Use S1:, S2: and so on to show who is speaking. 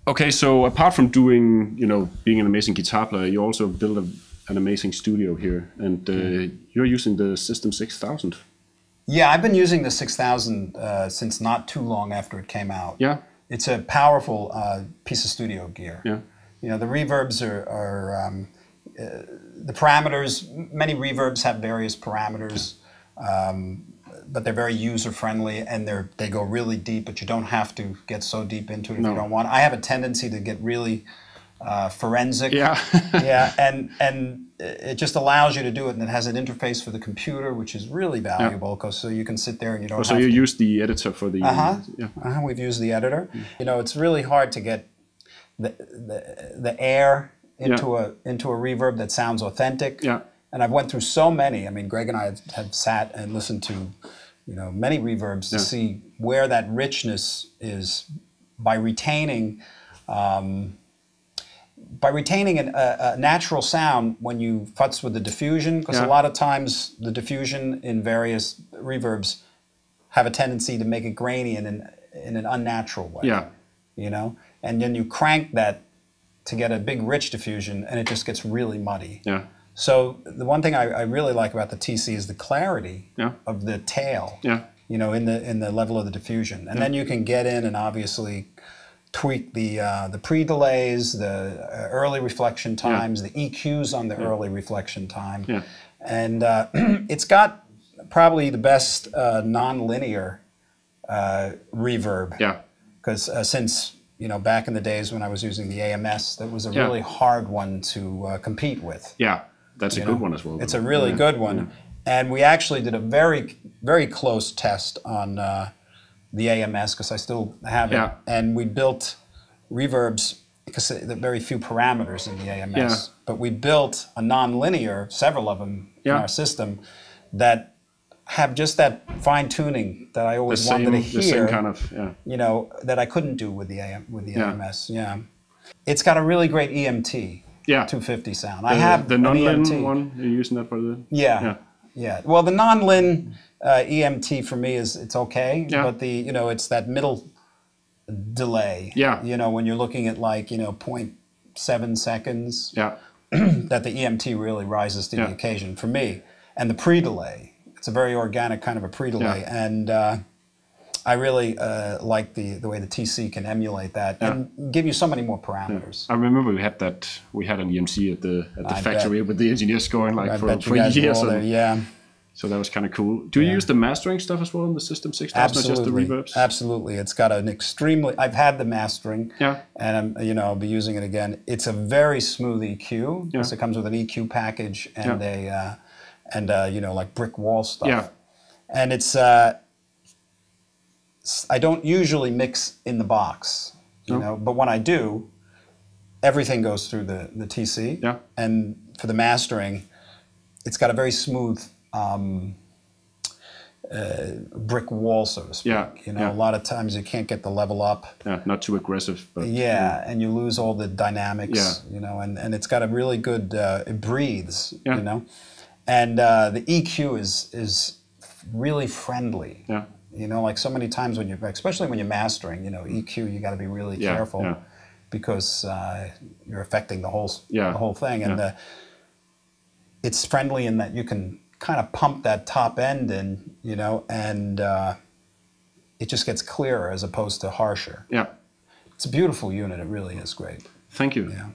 S1: Okay, so apart from doing, being an amazing guitar player, you also built an amazing studio here, and you're using the System 6000.
S2: Yeah, I've been using the 6000 since not too long after it came out.
S1: Yeah.
S2: It's a powerful piece of studio gear.
S1: Yeah.
S2: The reverbs are the parameters. Many reverbs have various parameters, but they're very user-friendly, and they go really deep, but you don't have to get so deep into it if you don't want. I have a tendency to get really forensic.
S1: Yeah.
S2: Yeah, and it just allows you to do it, and it has an interface for the computer, which is really valuable, because so you can sit there and you don't have to.
S1: So you use the editor for the...
S2: We've used the editor. It's really hard to get the air into a reverb that sounds authentic.
S1: Yeah.
S2: And I've went through so many. I mean, Greg and I have sat and listened to, many reverbs to see where that richness is by retaining a natural sound when you futz with the diffusion, because a lot of times the diffusion in various reverbs have a tendency to make it grainy in an unnatural way.
S1: Yeah.
S2: And then you crank that to get a big rich diffusion, and it just gets really muddy.
S1: Yeah.
S2: So the one thing I really like about the TC is the clarity of the tail.
S1: Yeah.
S2: In the level of the diffusion, and then you can get in and obviously tweak the pre-delays, the early reflection times, the EQs on the early reflection time, and it's got probably the best non-linear reverb.
S1: Yeah.
S2: Because since back in the days when I was using the AMS, that was a really hard one to compete with.
S1: Yeah, that's a good one as well.
S2: It's a really good one, and we actually did a very, very close test on the AMS, because I still have it, and we built reverbs because there are very few parameters in the AMS, but we built a non-linear, several of them in our system, that have just that fine tuning that I always wanted to hear.
S1: The same kind of,
S2: that I couldn't do with the AMS. Yeah, it's got a really great EMT. 250 sound. I have
S1: the non-lin one. You're using that for the.
S2: Yeah. Well, the non-lin EMT for me it's okay, but it's that middle delay.
S1: Yeah.
S2: When you're looking at like 0.7 seconds.
S1: Yeah.
S2: That the EMT really rises to the occasion for me, and the pre-delay. It's a very organic kind of a pre-delay, and I really like the way the TC can emulate that and give you so many more parameters.
S1: I remember we had an EMC at the factory with the engineers going for years. So that was kind of cool. Do you use the mastering stuff as well in the System 6000, not just the reverbs?
S2: Absolutely. It's got an extremely... I've had the mastering, and I'll be using it again. It's a very smooth EQ, because it comes with an EQ package and like brick wall stuff.
S1: Yeah.
S2: And it's... I don't usually mix in the box, but when I do, everything goes through the TC.
S1: Yeah.
S2: And for the mastering, it's got a very smooth brick wall, so to speak. A lot of times you can't get the level up.
S1: Yeah, not too aggressive. But,
S2: and you lose all the dynamics. And it's got a really good. It breathes. And the EQ is really friendly.
S1: Yeah.
S2: Like so many times when especially when you're mastering, EQ, you got to be really careful because you're affecting the whole thing. And it's friendly in that you can kind of pump that top end in, and it just gets clearer as opposed to harsher.
S1: Yeah.
S2: It's a beautiful unit. It really is great.
S1: Thank you.
S2: Yeah.